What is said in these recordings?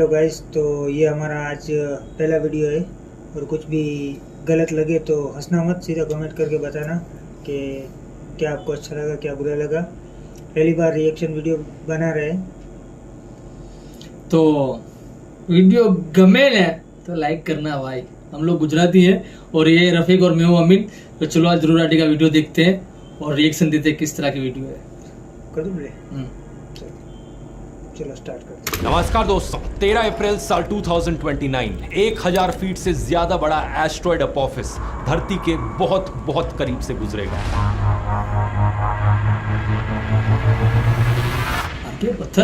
Hello guys, तो ये हमारा आज पहला वीडियो है और कुछ भी गलत लगे तो हंसना मत, सीधा कमेंट करके बताना कि क्या आपको अच्छा लगा क्या बुरा लगा। पहली बार रिएक्शन वीडियो बना रहे हैं तो वीडियो गमे ने तो लाइक करना भाई। हम लोग गुजराती हैं और ये रफीक और मैं हूं अमिन। तो चलो आज ध्रुव राठी का वीडियो देखते हैं और रिएक्शन देते हैं किस तरह की वीडियो है। कर दूं ले? चलो स्टार्ट करते हैं। नमस्कार दोस्तों, 13 अप्रैल साल 2029 1000 फीट से ज्यादा बड़ा एस्ट्रॉयड अपोफिस धरती के बहुत बहुत करीब से गुजरेगा।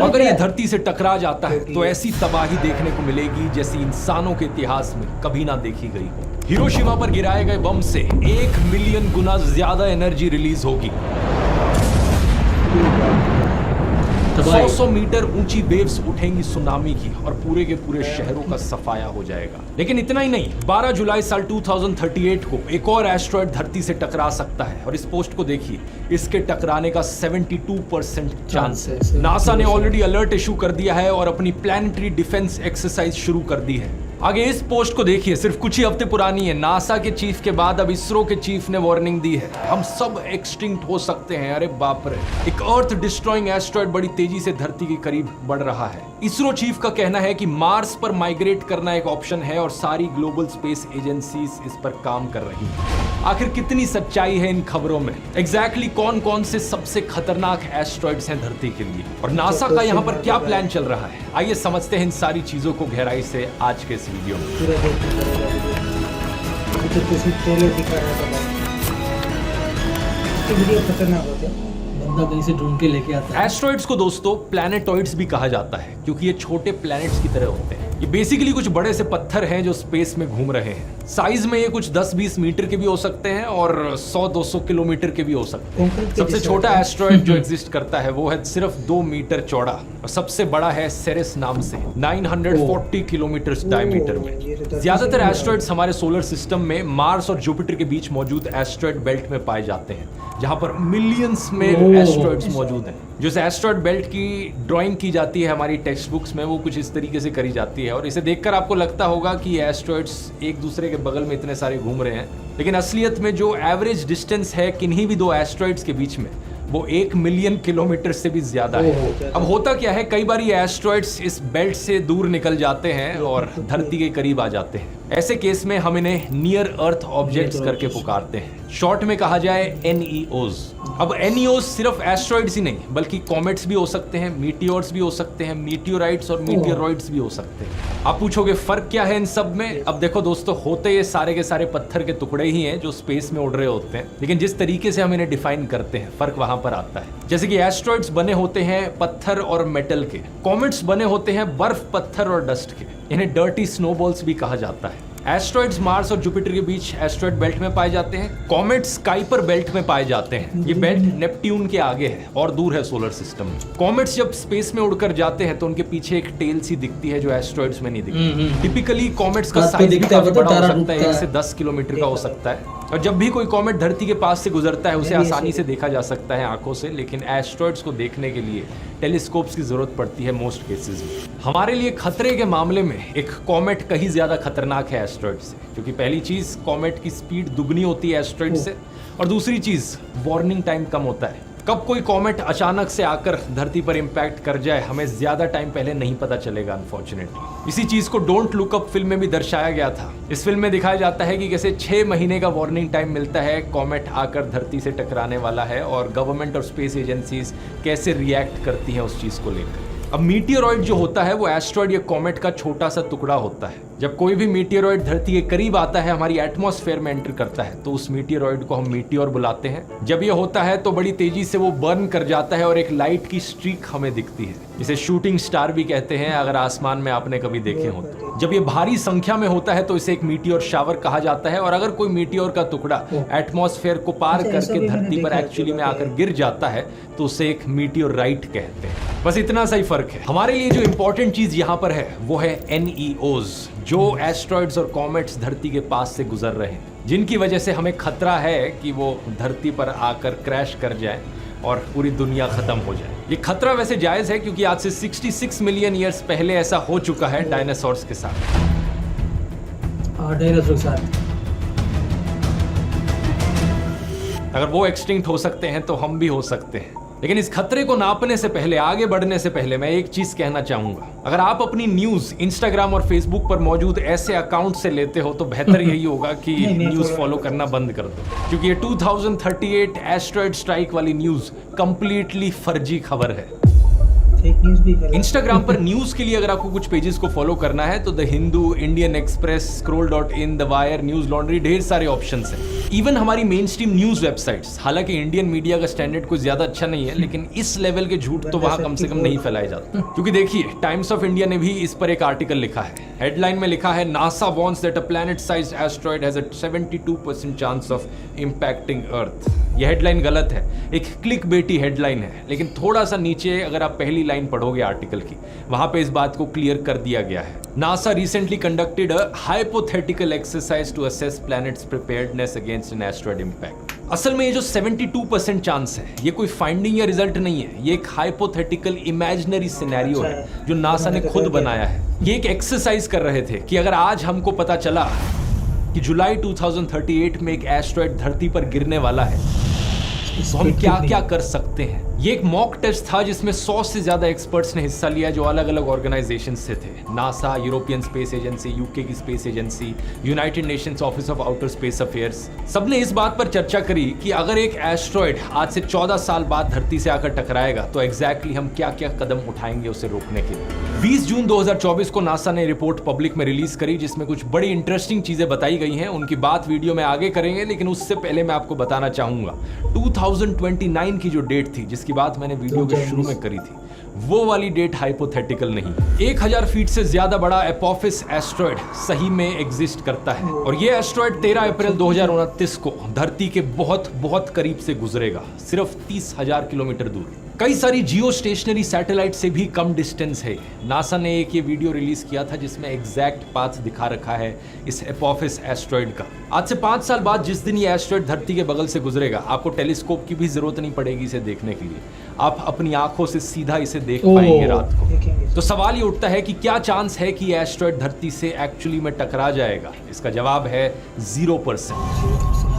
अगर ये धरती से टकरा जाता है तो ऐसी तबाही देखने को मिलेगी जैसी इंसानों के इतिहास में कभी ना देखी गई हो। हिरोशिमा पर गिराए गए बम से 1 मिलियन गुना ज्यादा एनर्जी रिलीज होगी। 100 मीटर ऊंची वेव्स उठेंगी सुनामी की और पूरे के पूरे शहरों का सफाया हो जाएगा। लेकिन इतना ही नहीं, 12 जुलाई साल 2038 को एक और एस्ट्रॉयड धरती से टकरा सकता है और इस पोस्ट को देखिए, इसके टकराने का 72% चांस है। नासा ने ऑलरेडी अलर्ट इशू कर दिया है और अपनी प्लैनेटरी डिफेंस एक्सरसाइज शुरू कर दी है। आगे इस पोस्ट को देखिए, सिर्फ कुछ ही हफ्ते पुरानी है। नासा के चीफ के बाद अब इसरो के चीफ ने वार्निंग दी है, हम सब एक्सटिंक्ट हो सकते हैं। अरे बाप रे, एक अर्थ डिस्ट्रॉइंग एस्ट्रॉयड बड़ी तेजी से धरती के करीब बढ़ रहा है। इसरो चीफ का कहना है कि मार्स पर माइग्रेट करना एक ऑप्शन है और सारी ग्लोबल स्पेस एजेंसीज इस पर काम कर रही हैं। आखिर कितनी सच्चाई है इन खबरों में? एग्जैक्टली कौन कौन से सबसे खतरनाक एस्ट्रॉयड्स हैं धरती के लिए और नासा का यहाँ पर क्या प्लान चल रहा है? आइए समझते हैं इन सारी चीजों को गहराई से आज के इस वीडियो में। पूरा देखना पड़ेगा। तो कुछ ट्रेलर दिखा रहा था, तो वीडियो खतरनाक होता है, बंदा कहीं से ढूंढ के लेके आता है। एस्ट्रॉइड्स को दोस्तों प्लैनेटॉइड्स भी कहा जाता है क्योंकि ये छोटे प्लैनेट्स की तरह होते हैं। ये बेसिकली कुछ बड़े से पत्थर हैं जो स्पेस में घूम रहे हैं। साइज में ये कुछ 10-20 मीटर के भी हो सकते हैं और 100-200 किलोमीटर के भी हो सकते हैं। सबसे छोटा एस्ट्रॉइड जो एग्जिस्ट करता है वो है सिर्फ 2 मीटर चौड़ा और सबसे बड़ा है सेरेस नाम से 940 किलोमीटर डायमीटर में। ज्यादातर एस्ट्रॉइड्स हमारे सोलर सिस्टम में मार्स और जुपिटर के बीच मौजूद एस्ट्रॉइड बेल्ट में पाए जाते हैं, जहां पर मिलियंस में एस्ट्रॉइड्स मौजूद हैं। जो एस्ट्रॉइड बेल्ट की ड्राइंग की जाती है हमारी टेक्स्ट बुक्स में, वो कुछ इस तरीके से करी जाती है और इसे देखकर आपको लगता होगा कि एस्ट्रॉइड्स एक दूसरे के बगल में इतने सारे घूम रहे हैं, लेकिन असलियत में जो एवरेज डिस्टेंस है किन्हीं भी दो एस्ट्रॉइड्स के बीच में वो 1 मिलियन किलोमीटर से भी ज्यादा है। अब होता क्या है, कई बार ये एस्ट्रॉइड्स इस बेल्ट से दूर निकल जाते हैं और धरती के करीब आ जाते हैं। ऐसे केस में हम इन्हें नियर अर्थ ऑब्जेक्ट्स करके पुकारते हैं, शॉर्ट में कहा जाए NEOs। अब NEOs सिर्फ एस्ट्रॉइड्स ही नहीं बल्कि कॉमेट्स भी हो सकते हैं, मीटियोर्स भी हो सकते हैं, मीटियोराइट्स और मीटियोरॉइड्स भी हो सकते हैं। आप पूछोगे फर्क क्या है इन सब में? अब देखो दोस्तों, होते ये सारे के सारे पत्थर के टुकड़े ही हैं जो स्पेस में उड़ रहे होते हैं, लेकिन जिस तरीके से हम इन्हें डिफाइन करते हैं फर्क वहां पर आता है। जैसे कि एस्ट्रॉइड्स बने होते हैं पत्थर और मेटल के, कॉमेट्स बने होते हैं बर्फ, पत्थर और डस्ट के। इन्हें डर्टी स्नोबॉल्स भी कहा जाता है। एस्ट्रॉइड्स मार्स और जुपिटर के बीच एस्ट्रॉइड बेल्ट में पाए जाते हैं। कॉमेट्स काइपर बेल्ट में पाए जाते हैं। ये बेल्ट नेपट्यून के आगे है और दूर है सोलर सिस्टम में। कॉमेट्स जब स्पेस में उड़कर जाते हैं तो उनके पीछे एक टेल सी दिखती है जो एस्ट्रॉइड्स में नहीं दिखती। टिपिकली कॉमेट्स का साइज भी काफी बड़ा हो सकता है, 1 से 10 किलोमीटर का हो सकता है। और जब भी कोई कॉमेट धरती के पास से गुजरता है उसे आसानी से देखा जा सकता है आंखों से, लेकिन एस्ट्रॉइड्स को देखने के लिए टेलीस्कोप्स की जरूरत पड़ती है मोस्ट केसेस में। हमारे लिए खतरे के मामले में एक कॉमेट कहीं ज्यादा खतरनाक है एस्ट्रॉइड से, क्योंकि पहली चीज कॉमेट की स्पीड दुगनी होती है एस्ट्रॉइड से, और दूसरी चीज वार्निंग टाइम कम होता है। कब कोई कॉमेट अचानक से आकर धरती पर इंपैक्ट कर जाए हमें ज्यादा टाइम पहले नहीं पता चलेगा अनफॉर्चुनेटली। इसी चीज को डोंट लुक अप फिल्म में भी दर्शाया गया था। इस फिल्म में दिखाया जाता है कि कैसे 6 महीने का वार्निंग टाइम मिलता है, कॉमेट आकर धरती से टकराने वाला है और गवर्नमेंट और स्पेस एजेंसीज कैसे रिएक्ट करती हैं उस चीज को लेकर। अब मीटियोरॉइड जो होता है वो एस्ट्रॉइड या कॉमेट का छोटा सा टुकड़ा होता है। जब कोई भी मीटियोरॉइड धरती के करीब आता है, हमारी एटमॉस्फेयर में एंटर करता है, तो उस मीटियोरॉइड को हम मीटियोर बुलाते हैं। जब ये होता है तो बड़ी तेजी से वो बर्न कर जाता है और एक लाइट की स्ट्रीक हमें दिखती है, जिसे शूटिंग स्टार भी कहते हैं अगर आसमान में आपने कभी देखे हो तो। जब ये भारी संख्या में होता है तो इसे एक मीटियोर शावर कहा जाता है, और अगर कोई मीटियोर का टुकड़ा एटमॉस्फेयर को पार करके धरती पर एक्चुअली में आकर गिर जाता है तो उसे एक मीटियोराइट कहते हैं। बस इतना सा ही फर्क है। हमारे लिए जो इंपॉर्टेंट चीज यहाँ पर है वो है NEOs, जो एस्ट्रॉइड्स और कॉमेट्स धरती के पास से गुजर रहे हैं, जिनकी वजह से हमें खतरा है कि वो धरती पर आकर क्रैश कर जाए और पूरी दुनिया खत्म हो जाए। ये खतरा वैसे जायज है क्योंकि आज से 66 मिलियन ईयर्स पहले ऐसा हो चुका है डायनासोर्स के साथ। डायनासोर के साथ अगर वो एक्सटिंक्ट हो सकते हैं तो हम भी हो सकते हैं। लेकिन इस खतरे को नापने से पहले, आगे बढ़ने से पहले मैं एक चीज कहना चाहूंगा। अगर आप अपनी न्यूज इंस्टाग्राम और फेसबुक पर मौजूद ऐसे अकाउंट से लेते हो तो बेहतर यही होगा कि न्यूज फॉलो करना बंद कर दो, क्योंकि ये 2038 एस्ट्रॉयड स्ट्राइक वाली न्यूज कंप्लीटली फर्जी खबर है। फेक न्यूज़ भी फैला। इंस्टाग्राम पर न्यूज के लिए अगर आपको कुछ पेजेस को फॉलो करना है तो the Hindu, Indian express, scroll.in, the wire, news laundry, ढेर सारे ऑप्शंस हैं। इवन हमारी मेन स्ट्रीम न्यूज वेबसाइट्स, हालांकि इंडियन मीडिया का स्टैंडर्ड कोई ज्यादा अच्छा नहीं है, लेकिन इस लेवल के झूठ तो वहां कम से कम नहीं फैलाए जाते। क्योंकि देखिए, टाइम्स ऑफ इंडिया ने भी इस पर एक आर्टिकल लिखा है। हेडलाइन में लिखा है, NASA warns that a planet sized asteroid has a 72% chance of impacting earth. यह हेडलाइन गलत है, एक क्लिक बेटी हेडलाइन है, लेकिन थोड़ा सा नीचे अगर आप पहली लाइन पढ़ोगे आर्टिकल की, वहां पे इस बात को क्लियर कर दिया गया है। NASA recently conducted a hypothetical exercise to assess planets preparedness against an asteroid impact. असल में ये जो 72% चांस है, ये कोई फाइंडिंग या रिजल्ट नहीं है, ये एक हाइपोथेटिकल इमेजिनरी सिनेरियो है जो नासा ने खुद बनाया है। ये एक एक्सरसाइज कर रहे थे कि अगर आज हमको पता चला कि जुलाई 2038 में एक एस्ट्रॉयड धरती पर गिरने वाला है तो हम क्या क्या कर सकते हैं। ये एक मॉक टेस्ट था जिसमें 100 से ज्यादा एक्सपर्ट्स ने हिस्सा लिया जो अलग अलग ऑर्गेनाइजेशन से थे। NASA, European Space Agency, UK की space agency, United Nations Office of Outer Space Affairs, सबने इस बात पर चर्चा करी कि अगर एक एस्ट्रॉयड आज से 14 साल बाद धरती से आकर टकराएगा तो एग्जैक्टली हम क्या क्या कदम उठाएंगे उसे रोकने के लिए। 20 जून 2024 को नासा ने रिपोर्ट पब्लिक में रिलीज करी जिसमें कुछ बड़ी इंटरेस्टिंग चीजें बताई गई हैं। उनकी बात वीडियो में आगे करेंगे, लेकिन उससे पहले मैं आपको बताना चाहूंगा 2029 की जो डेट थी जिसकी बात मैंने वीडियो के शुरू में करी थी, वो वाली डेट हाइपोथेटिकल नहीं। 1000 फीट से ज्यादा बड़ा एपोफिस एस्ट्रॉयड सही में एग्जिस्ट करता है और ये एस्ट्रॉयड 13 अप्रैल 2029 को धरती के बहुत बहुत करीब से गुजरेगा, सिर्फ 30,000 किलोमीटर दूर। कई सारी जियो स्टेशनरी सैटेलाइट से भी कम डिस्टेंस है। नासा ने एक ये वीडियो रिलीज किया था जिसमें एग्जैक्ट पाथ दिखा रखा है इस एपोफिस एस्ट्रॉयड का। आज से 5 साल बाद जिस दिन ये एस्ट्रॉयड धरती के बगल से गुजरेगा, आपको टेलीस्कोप की भी जरूरत नहीं पड़ेगी इसे देखने के लिए, आप अपनी आंखों से सीधा इसे देख पाएंगे रात को। तो सवाल ये उठता है कि क्या चांस है कि एस्ट्रॉयड धरती से एक्चुअली में टकरा जाएगा? इसका जवाब है 0%।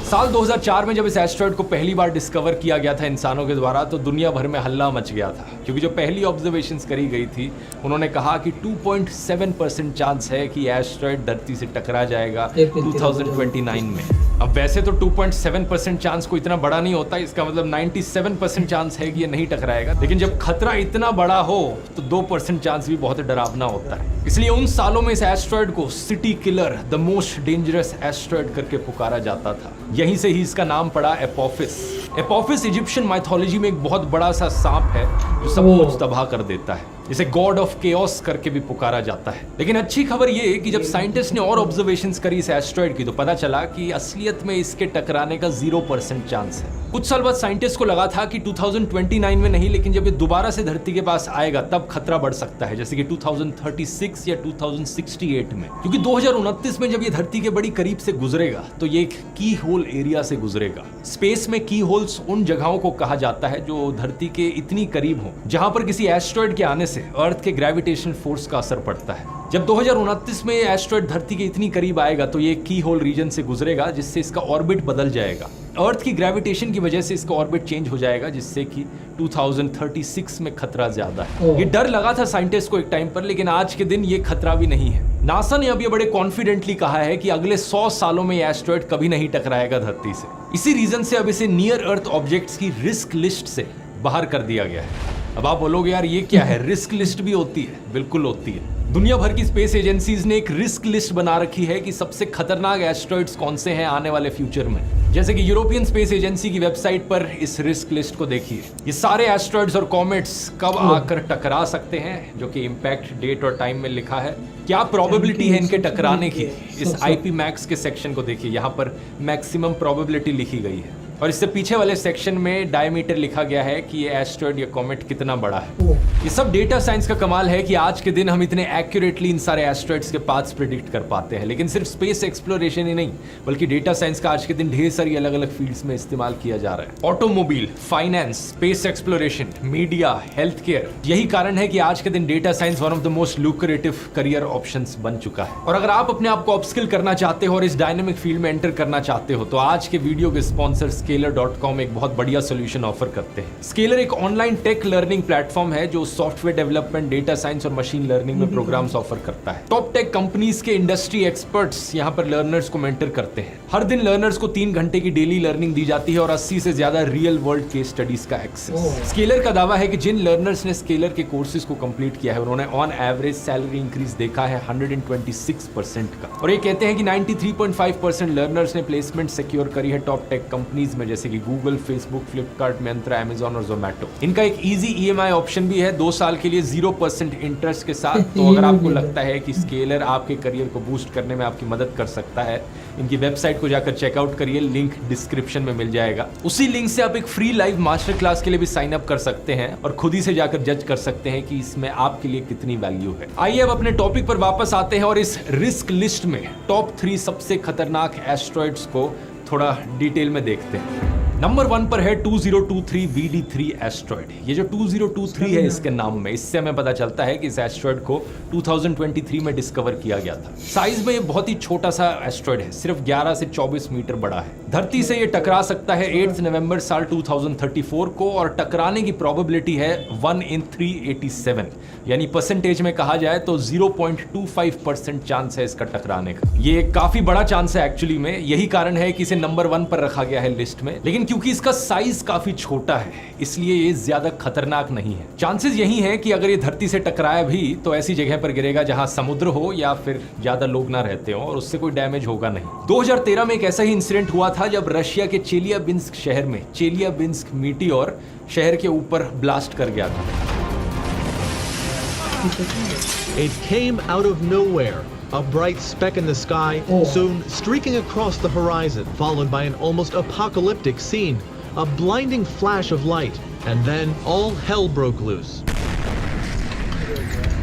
साल 2004 में जब इस एस्ट्रॉयड को पहली बार डिस्कवर किया गया था इंसानों के द्वारा तो दुनिया भर में हल्ला मच गया था, क्योंकि जो पहली ऑब्जर्वेशंस करी गई थी उन्होंने कहा कि 2.7% चांस है कि एस्ट्रॉयड धरती से टकरा जाएगा 2029 में। अब वैसे तो 2.7% चांस को इतना बड़ा नहीं होता, इसका मतलब 97% चांस है कि ये नहीं टकराएगा, लेकिन जब खतरा इतना बड़ा हो तो 2% चांस भी बहुत डरावना होता है। इसलिए उन सालों में इस एस्ट्रॉयड को city killer, the most dangerous asteroid करके पुकारा जाता था। यहीं से ही इसका नाम पड़ा एपोफिस। एपोफिस इजिप्शियन माइथोलॉजी में एक बहुत बड़ा सा सांप है जो सब कुछ तबाह कर देता है। इसे गॉड ऑफ केओस करके भी पुकारा जाता है। लेकिन अच्छी खबर ये है कि जब साइंटिस्ट ने और ऑब्जर्वेशंस करी इस एस्ट्रॉयड की तो पता चला कि असलियत में इसके टकराने का 0% चांस है। कुछ साल बाद साइंटिस्ट को लगा था कि 2029 में नहीं, लेकिन जब ये दोबारा से धरती के पास आएगा तब खतरा बढ़ सकता है, जैसे कि 2036 या 2068 में, क्योंकि 2029 में जब ये धरती के बड़ी करीब से गुजरेगा तो ये एक की होल एरिया से गुजरेगा। स्पेस में की होल्स उन जगहों को कहा जाता है जो धरती के इतनी करीब हो जहां पर किसी एस्ट्रॉयड के आने से अर्थ के ग्रेविटेशन फोर्स का असर पड़ता है। जब 2029 में एस्ट्रॉयड धरती के इतनी करीब आएगा तो ये की होल रीजन से गुजरेगा, जिससे इसका ऑर्बिट बदल जाएगा। अर्थ की ग्रेविटेशन की वजह से इसका ऑर्बिट चेंज हो जाएगा, जिससे कि 2036 में खतरा ज्यादा है। ये डर लगा था साइंटिस्ट को एक टाइम पर, लेकिन आज के दिन ये खतरा भी नहीं है। नासा ने अब ये बड़े कॉन्फिडेंटली कहा है कि अगले 100 सालों में ये एस्ट्रॉयड कभी नहीं टकराएगा धरती से। इसी रीजन से अब इसे नियर अर्थ ऑब्जेक्ट्स की रिस्क लिस्ट से बाहर कर दिया गया है। अब आप बोलोगे यार ये क्या है, रिस्क लिस्ट भी होती है? बिल्कुल होती है। दुनिया भर की स्पेस एजेंसीज ने एक रिस्क लिस्ट बना रखी है कि सबसे खतरनाक एस्ट्रॉयड्स कौन से हैं आने वाले फ्यूचर में। जैसे कि यूरोपियन स्पेस एजेंसी की वेबसाइट पर इस रिस्क लिस्ट को देखिए। ये सारे एस्ट्रॉयड्स और कॉमेट्स कब आकर टकरा सकते हैं, जो कि इम्पैक्ट डेट और टाइम में लिखा है। क्या प्रोबेबिलिटी है इनके टकराने की, इस IP मैक्स के सेक्शन को देखिए, यहाँ पर मैक्सिमम प्रोबेबिलिटी लिखी गई है। और इससे पीछे वाले सेक्शन में डायमीटर लिखा गया है कि ये एस्ट्रॉयड या कॉमेट कितना बड़ा है। ये सब डेटा साइंस का कमाल है कि आज के दिन हम इतने एक्यूरेटली इन सारे एस्ट्रॉयड्स के पाथ्स प्रिडिक्ट कर पाते हैं। लेकिन सिर्फ स्पेस एक्सप्लोरेशन ही नहीं, बल्कि डेटा साइंस का आज के दिन ढेर सारी अलग अलग फील्ड्स में इस्तेमाल किया जा रहा है। Automobile, finance, space exploration, media, health care, यही कारण है कि आज के दिन data science one of the most lucrative career options बन चुका है। और अगर आप अपने आप को अपस्किल करना चाहते हो और इस डायनेमिक फील्ड में एंटर करना चाहते हो, तो आज के वीडियो के स्पॉन्सर Scalar.com एक बहुत बढ़िया सोल्यूशन ऑफर करते हैं। Scalar एक ऑनलाइन टेक लर्निंग प्लेटफॉर्म है जो सॉफ्टवेयर डेवलपमेंट, डेटा साइंस और मशीन लर्निंग में प्रोग्राम्स ऑफर करता है। टॉप टेक कंपनीज के इंडस्ट्री एक्सपर्ट्स यहाँ पर लर्नर्स को मेंटर करते हैं। हर दिन लर्नर्स को 3 घंटे की डेली लर्निंग दी जाती है और 80 से ज्यादा रियल वर्ल्ड केस स्टडीज का एक्सेस। Scalar का दावा है कि जिन लर्नर्स ने Scalar के कोर्सेज को कंप्लीट किया है, उन्होंने ऑन एवरेज सैलरी इंक्रीज देखा है 126% का। और ये कहते हैं कि 93.5% लर्नर्स ने प्लेसमेंट सिक्योर करी है टॉप टेक कंपनीज में, जैसे कि Google, Facebook, Flipkart, Myntra, Amazon और जोमैटो। इनका एक इजी EMI ऑप्शन भी है 2 साल के लिए 0% इंटरेस्ट के साथ। तो अगर आपको लगता है कि Scalar आपके करियर को बूस्ट करने में आपकी मदद कर सकता है, इनकी वेबसाइट को जाकर चेकआउट करिए, लिंक डिस्क्रिप्शन में मिल जाएगा। उसी लिंक से आप एक फ्री लाइव मास्टर क्लास के लिए भी साइन अप कर सकते हैं और खुद ही से जाकर जज कर सकते हैं कि इसमें आपके लिए कितनी वैल्यू है। आइए अब अपने टॉपिक पर वापस आते हैं और इस रिस्क लिस्ट में टॉप 3 सबसे खतरनाक एस्ट्रॉयड्स को थोड़ा डिटेल में देखते हैं। नंबर 1 पर है 2023 BD3 एस्ट्रॉयड। ये जो 2023 है इसके नाम में, इससे हमें पता चलता है कि इस एस्ट्रॉयड को 2023 में डिस्कवर किया गया था। साइज में ये बहुत ही छोटा सा एस्ट्रॉयड है, सिर्फ 11 से 24 मीटर बड़ा है। धरती से ये टकरा सकता है 8 नवंबर साल 2034 को और टकराने की प्रोबेबिलिटी है 1 in 387, यानी परसेंटेज में कहा जाए तो 0.25% चांस है इसका टकराने का। ये काफी बड़ा चांस है एक्चुअली में, यही कारण है कि इसे नंबर 1 पर रखा गया है लिस्ट में। लेकिन क्योंकि इसका साइज काफी छोटा है, इसलिए ये ज्यादा खतरनाक नहीं है। चांसेस यही हैं कि अगर ये धरती से टकराया भी तो ऐसी जगह पर गिरेगा जहां समुद्र हो या फिर ज्यादा लोग ना रहते हो और उससे कोई डैमेज होगा नहीं। 2013 में एक ऐसा ही इंसिडेंट हुआ था जब रशिया के चेलियाबिंस्क शहर में चेलियाबिंस्क मीटियोर शहर के ऊपर ब्लास्ट कर गया था। It came out of nowhere. A bright speck in the sky, soon streaking across the horizon, followed by an almost apocalyptic scene, a blinding flash of light, and then all hell broke loose.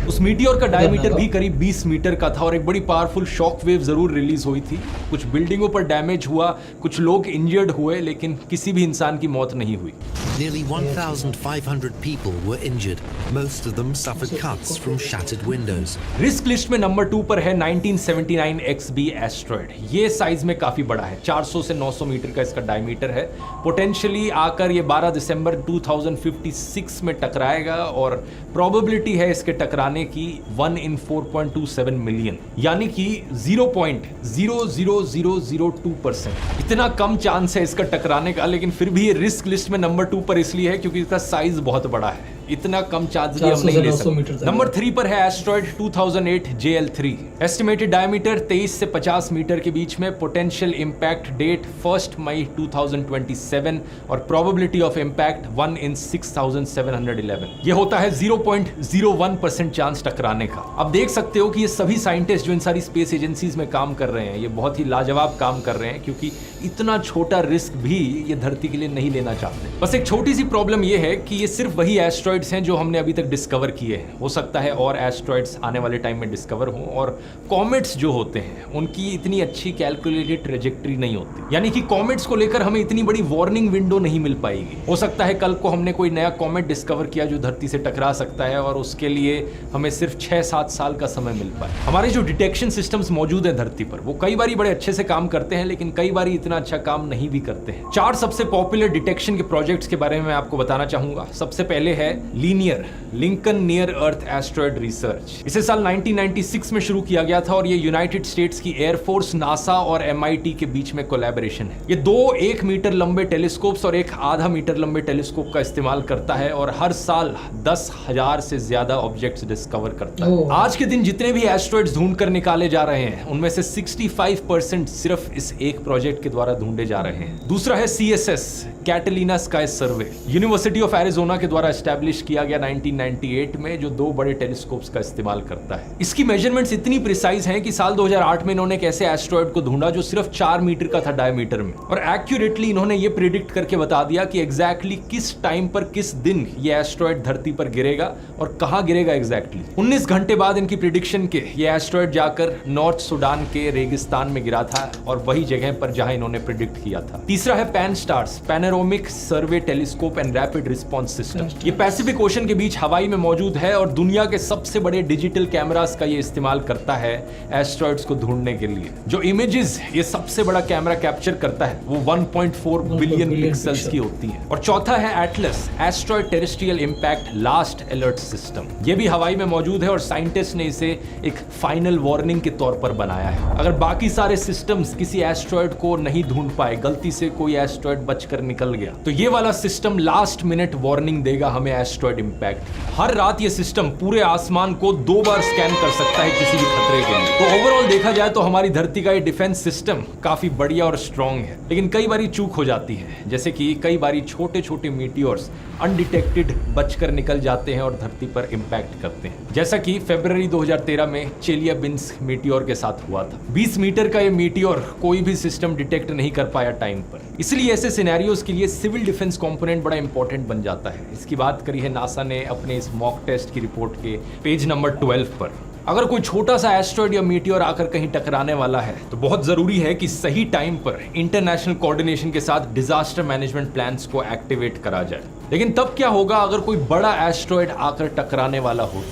उस meteor का diameter भी करीब 20 metre का था और एक बड़ी powerful shock wave जरूर रिलीज हुई थी। कुछ बिल्डिंगों पर डैमेज हुआ, कुछ लोग इंजर्ड हुए, लेकिन किसी भी इंसान की मौत नहीं हुई। Nearly 1,500 people were injured. Most of them suffered cuts from shattered windows. Risk list में नंबर 2 पर है 1979 XB एस्ट्रॉयड। ये साइज में काफी बड़ा है, 400 से 900 मीटर का इसका डायमीटर है। पोटेंशियली आकर ये 12 दिसंबर 2056 में टकराएगा और प्रोबेबिलिटी है इसके टकराने की 1 in 4.27 मिलियन, यानी कि 0.00002%। इतना कम चांस है इसका टकराने का, लेकिन फिर भी ये रिस्क लिस्ट में नंबर 2 पर इसलिए है क्योंकि इसका साइज बहुत बड़ा है। इतना कम चांस भी हम नहीं ले सकते। नंबर 3 पर है एस्ट्रॉयड 2008 JL3। एस्टिमेटेड डायमीटर 23 से 50 मीटर के बीच में, पोटेंशियल इंपैक्ट डेट 1 मई 2027 और प्रोबेबिलिटी ऑफ इंपैक्ट 1 in 6711। ये होता है 0.01% चांस टकराने का। अब देख सकते हो कि ये सभी साइंटिस्ट जो इन सारी स्पेस एजेंसीज में काम कर रहे हैं, ये बहुत ही लाजवाब काम कर रहे हैं क्योंकि इतना छोटा रिस्क भी ये धरती के लिए नहीं लेना चाहते। बस एक छोटी सी प्रॉब्लम ये है कि ये सिर्फ वही एस्ट्रॉयड हैं जो हमने अभी तक डिस्कवर किए हैं। हो सकता है और एस्ट्रॉयड्स आने वाले टाइम में डिस्कवर हों। और कॉमेट्स जो होते हैं उनकी इतनी अच्छी कैलकुलेटेड ट्रेजेक्टरी नहीं होती, यानी कि कॉमेट्स को लेकर हमें इतनी बड़ी वार्निंग विंडो नहीं मिल पाएगी। हो सकता है कल को हमने कोई नया कॉमेट डिस्कवर किया जो धरती से टकरा सकता है और उसके लिए हमें सिर्फ 6-7 साल का समय मिल पाए। हमारे जो डिटेक्शन सिस्टम्स मौजूद है धरती पर, वो कई बार बड़े अच्छे से काम करते हैं, लेकिन कई बार इतना अच्छा काम नहीं भी करते हैं। 4 सबसे पॉपुलर डिटेक्शन के प्रोजेक्ट्स के बारे में मैं आपको बताना चाहूंगा। सबसे पहले है लीनियर लिंकन नियर अर्थ एस्ट्रॉयड रिसर्च। इसे साल 1996 में शुरू किया गया था और ये यूनाइटेड स्टेट्स की एयरफोर्स, नासा और MIT के बीच में कोलैबोरेशन है। ये 2 1 मीटर लंबे टेलीस्कोप्स और 1 आधा मीटर लंबे टेलीस्कोप का इस्तेमाल करता है और हर साल 10,000 से ज्यादा ऑब्जेक्ट्स डिस्कवर करता है। आज के दिन जितने भी एस्ट्रॉयड्स ढूंढ कर निकाले जा रहे हैं, उनमें से 65% सिर्फ इस एक प्रोजेक्ट के द्वारा ढूंढे जा रहे हैं। दूसरा है CSS Catalina sky survey. University of Arizona के द्वारा एस्टैब्लिश स्टैब्लिश किया गया 1998 में, जो 2 बड़े टेलीस्कोप्स का इस्तेमाल करता है। इसकी मेजरमेंट्स इतनी प्रिसाइज हैं कि साल 2008 में इन्होंने एक ऐसे एस्ट्रॉयड को ढूंढा जो सिर्फ 4 मीटर का था डायमीटर में, और एक्यूरेटली इन्होंने ये प्रिडिक्ट करके बता दिया कि एग्जैक्टली किस टाइम पर किस दिन ये एस्ट्रॉयड धरती पर गिरेगा और कहां गिरेगा एग्जैक्टली। 19 घंटे बाद इनकी प्रिडिक्शन के ये एस्ट्रॉयड जाकर नॉर्थ सुडान के रेगिस्तान में गिरा था, और वही जगह पर जहां इन्होंने प्रिडिक्ट किया था। तीसरा है PanSTARRS, Panoramic Survey Telescope and Rapid Response System. ये पैसिफिक ओशन के बीच हवाई में मौजूद है और दुनिया के सबसे बड़े डिजिटल कैमरास का ये इस्तेमाल करता है एस्ट्रॉयड्स को ढूंढने के लिए। जो इमेजेस ये सबसे बड़ा कैमरा कैप्चर करता है वो 1.4 बिलियन पिक्सेल्स की होती है। और चौथा है Atlas, asteroid terrestrial impact last alert system. ये भी हवाई में मौजूद है और साइंटिस्ट ने इसे एक फाइनल वार्निंग के तौर पर बनाया है। अगर बाकी सारे सिस्टम्स किसी एस्ट्रॉयड को नहीं ढूंढ पाए, गलती से कोई एस्ट्रॉयड बचकर निकल गया, तो ये वाला सिस्टम लास्ट मिनट वार्निंग देगा हमें एस्ट्रॉयड इंपैक्ट। हर रात ये सिस्टम पूरे आसमान को 2 बार स्कैन कर सकता है किसी भी खतरे के लिए। तो ओवरऑल देखा जाए तो हमारी धरती का ये डिफेंस सिस्टम काफी बढ़िया और स्ट्रॉन्ग है, लेकिन कई बारी चूक हो जाती है, जैसे कि कई बारी छोटे छोटे मीटियोर्स अनडिटेक्टेड बचकर निकल जाते हैं और धरती पर इंपैक्ट करते हैं, जैसा कि फरवरी 2013 में चेलियाबिंस्क मीटियोर के साथ हुआ था। 20 मीटर का ये मीटियोर कोई भी सिस्टम डिटेक्ट नहीं कर पाया टाइम पर। इसलिए ऐसे सिनेरियोज के लिए सिविल डिफेंस कंपोनेंट बड़ा इंपॉर्टेंट बन जाता है। इसकी बात करी है नासा ने अपने इस मॉक टेस्ट की रिपोर्ट के पेज नंबर 12 पर। अगर कोई छोटा सा एस्ट्रॉयड या मीटियोर आकर कहीं टकराने वाला है तो बहुत जरूरी है कि सही टाइम पर इंटरनेशनल कोऑर्डिनेशन के साथ डिजास्टर मैनेजमेंट प्लान्स को एक्टिवेट करा जाए। लेकिन तब क्या होगा अगर कोई बड़ा एस्ट्रॉयड आकर टकराने वाला हो?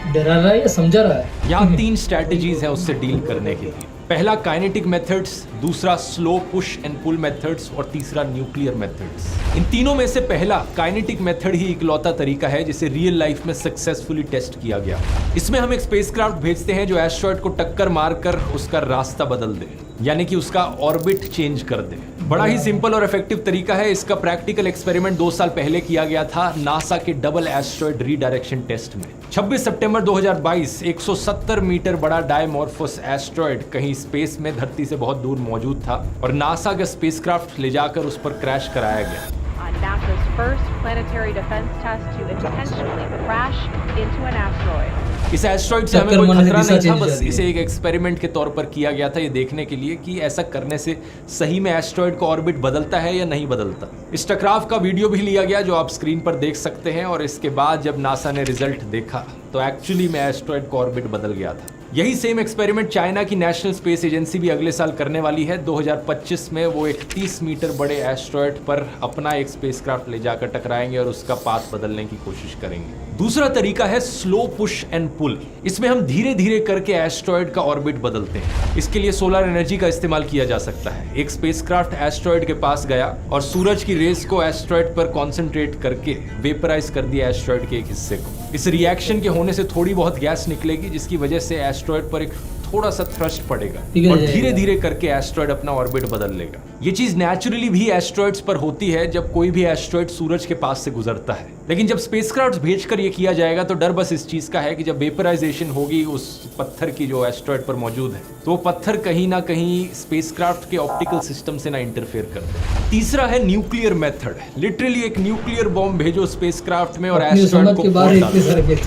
डरा रहा है या समझा रहा है? यहाँ 3 स्ट्रैटेजीज है उससे डील करने के लिए। पहला काइनेटिक मेथड्स, दूसरा slow push and pull methods और तीसरा न्यूक्लियर मेथड्स। इन तीनों में से पहला काइनेटिक मेथड ही इकलौता तरीका है जिसे रियल लाइफ में सक्सेसफुली टेस्ट किया गया। इसमें हम एक स्पेसक्राफ्ट भेजते हैं जो एस्ट्रॉयड को टक्कर मारकर उसका रास्ता बदल दे, यानी कि उसका ऑर्बिट चेंज कर दे। बड़ा ही सिंपल और इफेक्टिव तरीका है। इसका प्रैक्टिकल एक्सपेरिमेंट 2 साल पहले किया गया था नासा के डबल एस्ट्रॉयड रीडायरेक्शन टेस्ट में। 26 सितंबर 2022 170 मीटर बड़ा डायमॉर्फस एस्ट्रॉयड कहीं स्पेस में धरती से बहुत दूर मौजूद था और नासा का स्पेसक्राफ्ट ले जाकर उस पर क्रैश कराया गया। NASA's first planetary defense test to intentionally crash into an asteroid. इस एस्ट्रॉयड से हमें कोई खतरा नहीं था, बस इसे एक एक्सपेरिमेंट के तौर पर किया गया था, ये देखने के लिए कि ऐसा करने से सही में एस्ट्रॉयड का ऑर्बिट बदलता है या नहीं बदलता। इस टकराव का वीडियो भी लिया गया जो आप स्क्रीन पर देख सकते हैं, और इसके बाद जब नासा ने रिजल्ट देखा तो एक्चुअली में एस्ट्रॉयड का ऑर्बिट बदल गया था। यही सेम एक्सपेरिमेंट चाइना की नेशनल स्पेस एजेंसी भी अगले साल करने वाली है। 2025 में वो एक 30 मीटर बड़े एस्ट्रॉयड पर अपना एक स्पेसक्राफ्ट ले जाकर टकराएंगे और उसका पाथ बदलने की कोशिश करेंगे। दूसरा तरीका है स्लो पुश एंड पुल। इसमें हम धीरे धीरे करके एस्ट्रॉयड का ऑर्बिट बदलते हैं। इसके लिए सोलर एनर्जी का इस्तेमाल किया जा सकता है। एक स्पेसक्राफ्ट एस्ट्रॉयड के पास गया और सूरज की रेस को एस्ट्रॉयड पर कॉन्सेंट्रेट करके वेपराइज कर दिया एस्ट्रॉयड के एक हिस्से को। इस रिएक्शन के होने से थोड़ी बहुत गैस निकलेगी जिसकी वजह से एस्ट्रॉयड पर एक थोड़ा सा थ्रस्ट पड़ेगा और धीरे धीरे करके एस्ट्रॉयड अपना ऑर्बिट बदल लेगा। ये चीज नेचुरली भी एस्ट्रॉयड्स पर होती है जब कोई भी एस्ट्रॉयड सूरज के पास से गुजरता है, लेकिन जब स्पेसक्राफ्ट भेजकर ये किया जाएगा तो डर बस इस चीज का है कि जब वेपराइजेशन होगी उस पत्थर की जो एस्ट्रॉयड पर मौजूद है तो वो पत्थर कहीं ना कहीं स्पेसक्राफ्ट के ऑप्टिकल सिस्टम से ना इंटरफेयर कर दे। तीसरा है न्यूक्लियर मेथड। लिटरली एक न्यूक्लियर बॉम्ब भेजो स्पेसक्राफ्ट में और एस्ट्रॉयड को फोड़ डालो।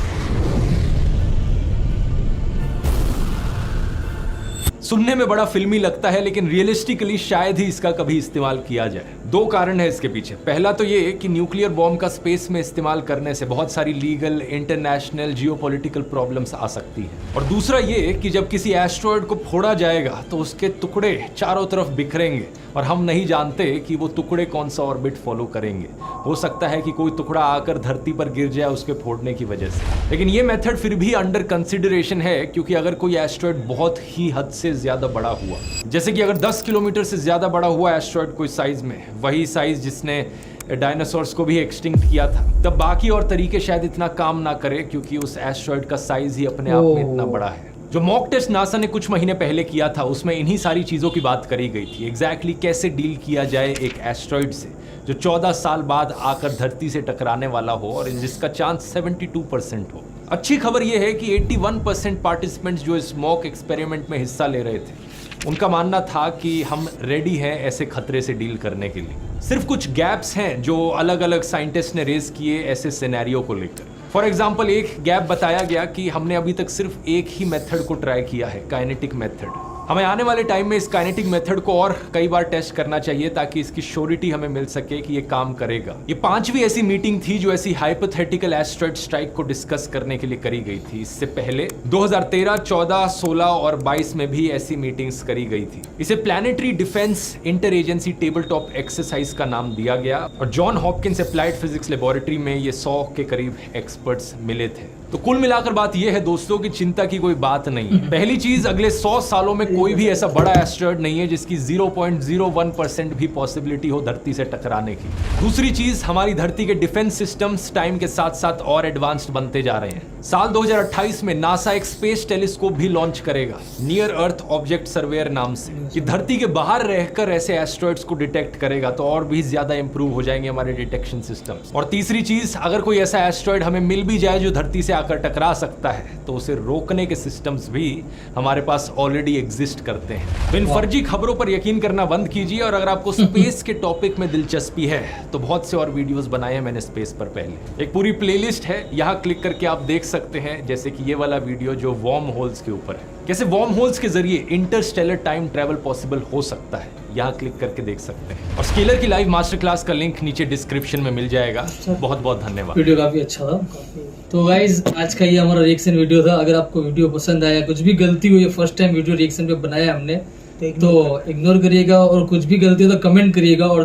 सुनने में बड़ा फिल्मी लगता है लेकिन रियलिस्टिकली शायद ही इसका कभी इस्तेमाल किया जाए। 2 कारण है इसके पीछे। पहला तो ये कि न्यूक्लियर बॉम्ब का स्पेस में इस्तेमाल करने से बहुत सारी लीगल, इंटरनेशनल, जियोपॉलिटिकल प्रॉब्लम्स आ सकती हैं। और दूसरा ये कि जब किसी एस्ट्रॉयड को फोड़ा जाएगा तो उसके टुकड़े चारों तरफ बिखरेंगे और हम नहीं जानते कि वो टुकड़े कौन सा ऑर्बिट फॉलो करेंगे। हो सकता है कि कोई टुकड़ा आकर धरती पर गिर जाए उसके फोड़ने की वजह से। लेकिन ये मेथड फिर भी अंडर कंसिडरेशन है, क्योंकि अगर कोई एस्ट्रॉयड बहुत ही हद से ज्यादा बड़ा हुआ, जैसे कि अगर 10 किलोमीटर से ज्यादा बड़ा हुआ एस्ट्रॉयड कोई साइज में, वही साइज जिसने डायनासोर्स को भी एक्सटिंक्ट किया था, तब बाकी और तरीके शायद इतना काम ना करे क्योंकि उस एस्ट्रॉयड का साइज ही अपने आप में इतना बड़ा है। जो मॉक टेस्ट नासा ने कुछ महीने पहले किया था उसमें इन्हीं सारी चीजों की बात करी गई थी। एग्जैक्टली कैसे डील किया जाए एक एस्ट्रॉयड से जो 14 साल बाद आकर धरती से टकराने वाला हो और जिसका चांस 72% हो। अच्छी खबर यह है कि 81% पार्टिसिपेंट्स जो इस मॉक एक्सपेरिमेंट में हिस्सा ले रहे थे उनका मानना था कि हम रेडी हैं ऐसे खतरे से डील करने के लिए। सिर्फ कुछ गैप्स हैं जो अलग अलग साइंटिस्ट ने रेज किए ऐसे सिनेरियो को लेकर। फॉर एग्जाम्पल, एक गैप बताया गया कि हमने अभी तक सिर्फ एक ही मेथड को ट्राई किया है, काइनेटिक मेथड। हमें आने वाले टाइम में इस काइनेटिक मेथड को और कई बार टेस्ट करना चाहिए ताकि इसकी श्योरिटी हमें मिल सके कि ये काम करेगा। ये 5वीं ऐसी मीटिंग थी जो ऐसी हाइपोथेटिकल एस्ट्रॉइड स्ट्राइक को डिस्कस करने के लिए करी गई थी। इससे पहले 2013, 14, 16 और 22 में भी ऐसी मीटिंग्स करी गई थी। इसे planetary defence inter agency table top exercise का नाम दिया गया और John Hopkins applied physics laboratory में ये 100 के करीब एक्सपर्ट्स मिले थे। तो कुल मिलाकर बात यह है दोस्तों कि चिंता की कोई बात नहीं है। पहली चीज, अगले 100 सालों में कोई भी ऐसा बड़ा एस्टेरॉयड नहीं है जिसकी 0.01% भी पॉसिबिलिटी हो धरती से टकराने की। दूसरी चीज, हमारी धरती के डिफेंस सिस्टम्स टाइम के साथ साथ और एडवांस्ड बनते जा रहे हैं। साल 2028 में नासा एक स्पेस टेलीस्कोप भी लॉन्च करेगा नियर अर्थ ऑब्जेक्ट सर्वेयर नाम से। ये धरती के बाहर रहकर ऐसे एस्टेरॉयड्स को डिटेक्ट करेगा तो और भी ज्यादा इंप्रूव हो जाएंगे हमारे डिटेक्शन सिस्टम्स। और तीसरी चीज, अगर कोई ऐसा एस्टेरॉयड हमें मिल भी जाए जो धरती से आकर टकरा सकता है तो उसे रोकने के सिस्टम्स भी हमारे पास ऑलरेडी एग्जिस्ट करते हैं। तो इन फर्जी खबरों पर यकीन करना बंद कीजिए और अगर आपको स्पेस के टॉपिक में दिलचस्पी है तो बहुत से और वीडियोस बनाए हैं मैंने स्पेस पर पहले। एक पूरी प्लेलिस्ट है, यहाँ क्लिक करके आप देख सकते हैं, जैसे कि ये वाला वीडियो जो वॉर्म होल्स के ऊपर है, कैसे वॉर्म होल्स के जरिए इंटरस्टेलर टाइम ट्रैवल पॉसिबल हो सकता है, यहाँ क्लिक करके देख सकते हैं। और स्केलर की लाइव मास्टर क्लास का लिंक नीचे डिस्क्रिप्शन में मिल जाएगा। बहुत बहुत धन्यवाद। वीडियो काफी अच्छा था। तो गाइज आज का ये हमारा रिएक्शन वीडियो था। अगर आपको वीडियो पसंद आया, कुछ भी गलती हुई, फर्स्ट टाइम वीडियो रिएक्शन पे बनाया हमने, तो इग्नोर करिएगा और कुछ भी गलती हो तो कमेंट करिएगा। और